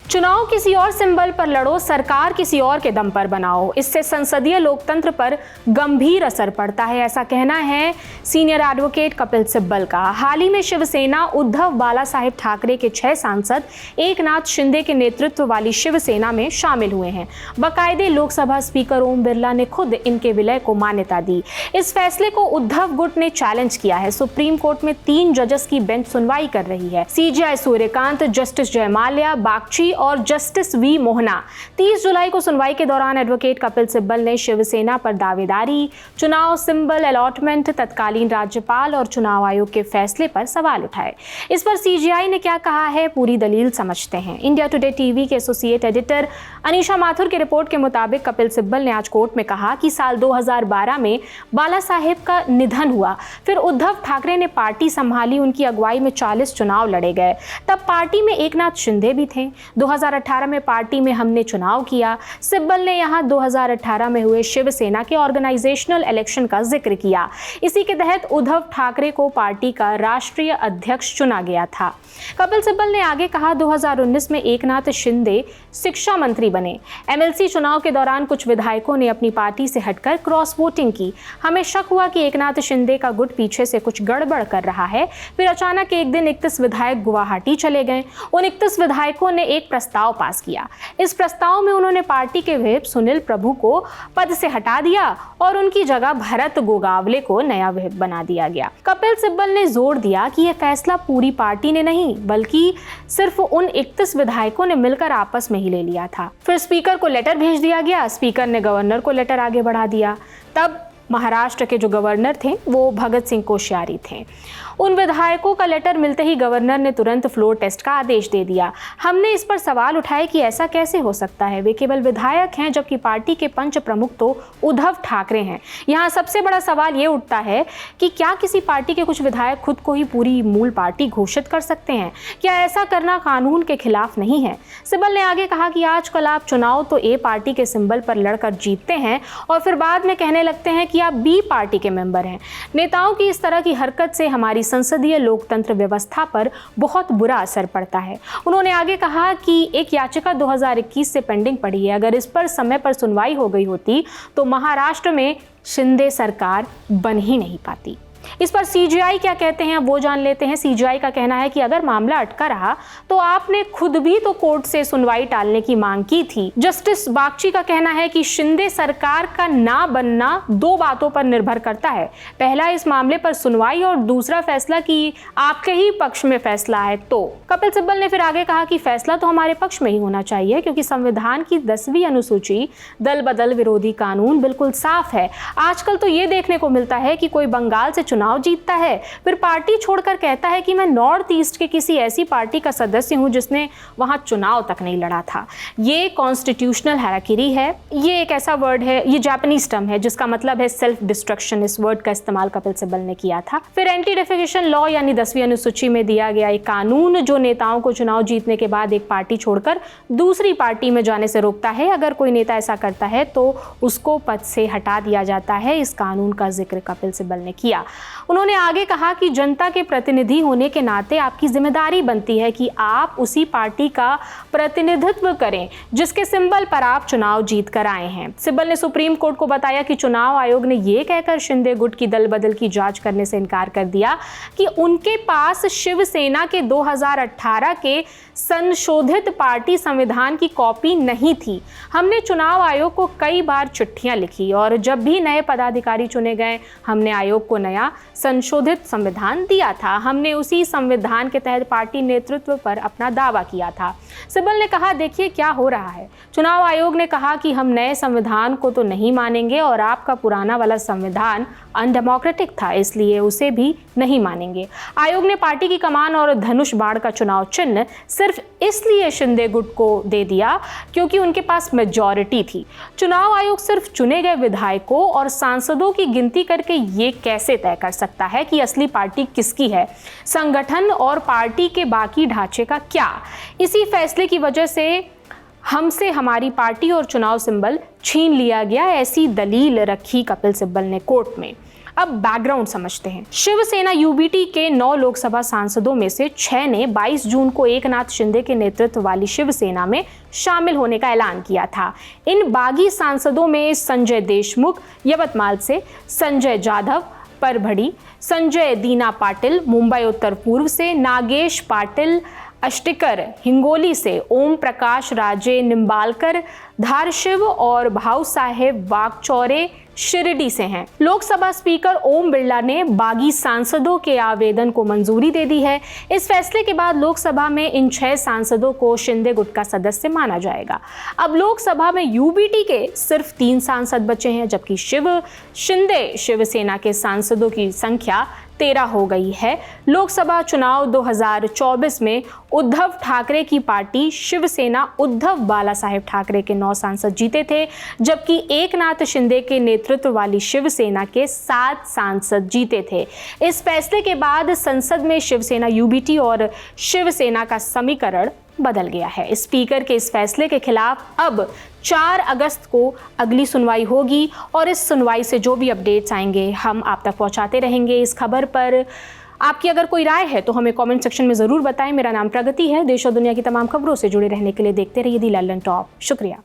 चुनाव किसी और सिंबल पर लड़ो, सरकार किसी और के दम पर बनाओ, इससे संसदीय लोकतंत्र पर गंभीर असर पड़ता है, ऐसा कहना है सीनियर एडवोकेट कपिल सिब्बल का। हाल ही में शिवसेना उद्धव बाला साहेब ठाकरे के 6 सांसद एकनाथ शिंदे के नेतृत्व वाली शिवसेना में शामिल हुए हैं। बाकायदे लोकसभा स्पीकर ओम बिरला ने खुद इनके विलय को मान्यता दी। इस फैसले को उद्धव गुट ने चैलेंज किया है। सुप्रीम कोर्ट में 3 जजेस की बेंच सुनवाई कर रही है। सीजेआई सूर्यकांत, जस्टिस जयमाल्या बागची और जस्टिस वी मोहना। 30 जुलाई को सुनवाई के दौरान एडवोकेट कपिल सिब्बल ने शिवसेना पर दावेदारी, चुनाव सिंबल अलॉटमेंट, तत्कालीन राज्यपाल और चुनाव आयोग के फैसले पर सवाल उठाए। इस पर सीजेआई ने क्या कहा है, पूरी दलील समझते हैं। इंडिया टुडे टीवी के एसोसिएट एडिटर अनीशा माथुर की रिपोर्ट के मुताबिक कपिल सिब्बल ने आज कोर्ट में कहा कि साल 2012 में बाला साहेब का निधन हुआ, फिर उद्धव ठाकरे ने पार्टी संभाली, उनकी अगुवाई में 40 चुनाव लड़े गए। तब पार्टी में एकनाथ शिंदे भी थे। 2018 में पार्टी में हमने चुनाव किया। सिब्बल ने यहां 2018 में हुए शिवसेना के ऑर्गेनाइजेशनल इलेक्शन का जिक्र किया। इसी के तहत उद्धव ठाकरे को पार्टी का राष्ट्रीय अध्यक्ष चुना गया था। कपिल सिब्बल ने आगे कहा, 2019 में एकनाथ शिंदे शिक्षा मंत्री बने। एमएलसी चुनाव के दौरान कुछ विधायकों ने अपनी पार्टी से हटकर क्रॉस वोटिंग की। हमें शक हुआ कि एकनाथ शिंदे का गुट पीछे से कुछ गड़बड़ कर रहा है। फिर अचानक एक दिन 31 विधायक गुवाहाटी चले गए। उन 31 विधायकों ने एक प्रस्ताव पास किया। इस प्रस्ताव में उन्होंने पार्टी के व्हिप सुनील प्रभु को पद से हटा दिया और उनकी जगह भरत गोगावले को नया व्हिप बना दिया गया। कपिल सिब्बल ने जोर दिया कि यह फैसला पूरी पार्टी ने नहीं, बल्कि सिर्फ उन 31 विधायकों ने मिलकर आपस में ही ले लिया था। फिर स्पीकर को लेटर भेज दिया गया। स्पीकर ने गवर्नर को लेटर आगे बढ़ा दिया। तब महाराष्ट्र के जो गवर्नर थे वो भगत सिंह कोश्यारी थे। उन विधायकों का लेटर मिलते ही गवर्नर ने तुरंत फ्लोर टेस्ट का आदेश दे दिया। हमने इस पर सवाल उठाए कि ऐसा कैसे हो सकता है, वे केवल विधायक हैं जबकि पार्टी के पंच प्रमुख तो उद्धव ठाकरे हैं। यहाँ सबसे बड़ा सवाल ये उठता है कि क्या किसी पार्टी के कुछ विधायक खुद को ही पूरी मूल पार्टी घोषित कर सकते हैं? क्या ऐसा करना कानून के खिलाफ नहीं है? सिब्बल ने आगे कहा कि आजकल आप चुनाव तो ए पार्टी के सिंबल पर लड़कर जीतते हैं और फिर बाद में कहने लगते हैं कि आप बी पार्टी के मेंबर हैं। नेताओं की इस तरह की हरकत से हमारी संसदीय लोकतंत्र व्यवस्था पर बहुत बुरा असर पड़ता है। उन्होंने आगे कहा कि एक याचिका 2021 से पेंडिंग पड़ी है। अगर इस पर समय पर सुनवाई हो गई होती तो महाराष्ट्र में शिंदे सरकार बन ही नहीं पाती। इस पर सीजेआई क्या कहते हैं वो जान लेते हैं। सीजेआई का कहना है कि अगर मामला अटका रहा तो आपने खुद भी तो कोर्ट से सुनवाई टालने की मांग की थी। जस्टिस बागची का कहना है कि शिंदे सरकार का ना बनना 2 बातों पर निर्भर करता है। पहला, इस मामले पर सुनवाई और दूसरा फैसला कि आपके ही पक्ष में फैसला है। तो कपिल सिब्बल ने फिर आगे कहा कि फैसला तो हमारे पक्ष में ही होना चाहिए क्योंकि संविधान की 10वीं अनुसूची दल बदल विरोधी कानून बिल्कुल साफ है। आजकल तो ये देखने को मिलता है कि कोई बंगाल से चुनाव जीतता है, फिर पार्टी छोड़कर कहता है कि मैं नॉर्थ ईस्ट के किसी ऐसी पार्टी का सदस्य हूं जिसने वहां चुनाव तक नहीं लड़ा था। ये कॉन्स्टिट्यूशनल हैराकिरी है। ये एक ऐसा वर्ड है, ये जापानीज टर्म है जिसका मतलब है सेल्फ डिस्ट्रक्शन। इस वर्ड का इस्तेमाल कपिल सिब्बल ने किया था। फिर एंटी डिफेकेशन लॉ यानी 10वीं अनुसूची में दिया गया एक कानून जो नेताओं को चुनाव जीतने के बाद एक पार्टी छोड़कर दूसरी पार्टी में जाने से रोकता है। अगर कोई नेता ऐसा करता है तो उसको पद से हटा दिया जाता है। इस कानून का जिक्र कपिल सिब्बल ने किया। उन्होंने आगे कहा कि जनता के प्रतिनिधि होने के नाते आपकी जिम्मेदारी बनती है कि आप उसी पार्टी का प्रतिनिधित्व करें जिसके सिंबल पर आप चुनाव जीत कर आए हैं। सिब्बल ने सुप्रीम कोर्ट को बताया कि चुनाव आयोग ने यह कहकर शिंदे गुट की दल बदल की जांच करने से इनकार कर दिया कि उनके पास शिवसेना के 2018 के संशोधित पार्टी संविधान की कॉपी नहीं थी। हमने चुनाव आयोग को कई बार चिट्ठियां लिखी और जब भी नए पदाधिकारी चुने गए हमने आयोग को नया संशोधित संविधान दिया था। हमने उसी संविधान के तहत पार्टी नेतृत्व पर अपना दावा किया था। सिब्बल ने कहा, देखिए क्या हो रहा है। चुनाव आयोग ने कहा कि हम नए संविधान को तो नहीं मानेंगे और आपका पुराना वाला संविधान अनडेमोक्रेटिक था इसलिए उसे भी नहीं मानेंगे। आयोग ने पार्टी की कमान और धनुष बाण का चुनाव चिन्ह सिर्फ इसलिए शिंदे गुट को दे दिया क्योंकि उनके पास मेजॉरिटी थी। चुनाव आयोग सिर्फ चुने गए विधायकों और सांसदों की गिनती करके ये कैसे तय कर सकता है कि असली पार्टी किसकी है? संगठन और पार्टी के बाकी ढांचे का क्या? इसी फैसले की वजह से हमसे हमारी पार्टी और चुनाव सिंबल छीन लिया गया, ऐसी दलील रखी कपिल सिब्बल ने कोर्ट में। अब बैकग्राउंड समझते हैं। शिवसेना यूबीटी के 9 लोकसभा सांसदों में से 6 ने 22 जून को एकनाथ शिंदे के नेतृत्व वाली शिवसेना में शामिल होने का ऐलान किया था। इन बागी सांसदों में संजय देशमुख यवतमाल से, संजय जाधव परभड़ी, संजय दीना पाटिल मुंबई उत्तर पूर्व से, नागेश पाटिल अष्टिकर हिंगोली से, ओम प्रकाश राजे निम्बालकर धारशिव और भाऊ साहेब वाकचौरे शिरडी से हैं। लोकसभा स्पीकर ओम बिरला ने बागी सांसदों के आवेदन को मंजूरी दे दी है। इस फैसले के बाद लोकसभा में इन 6 सांसदों को शिंदे गुट का सदस्य माना जाएगा। अब लोकसभा में यूबीटी के सिर्फ 3 सांसद बचे हैं, जबकि शिंदे शिवसेना के सांसदों की संख्या 13 हो गई है। लोकसभा चुनाव 2024 में उद्धव ठाकरे की पार्टी शिवसेना उद्धव बाला साहेब ठाकरे के 9 सांसद जीते थे, जबकि एकनाथ शिंदे के नेतृत्व वाली शिवसेना के 7 सांसद जीते थे। इस फैसले के बाद संसद में शिवसेना यूबीटी और शिवसेना का समीकरण बदल गया है। स्पीकर के इस फैसले के खिलाफ अब 4 अगस्त को अगली सुनवाई होगी और इस सुनवाई से जो भी अपडेट्स आएंगे हम आप तक पहुंचाते रहेंगे। इस खबर पर आपकी अगर कोई राय है तो हमें कमेंट सेक्शन में ज़रूर बताएं। मेरा नाम प्रगति है। देश और दुनिया की तमाम खबरों से जुड़े रहने के लिए देखते रहिए दी लल्लन टॉप। शुक्रिया।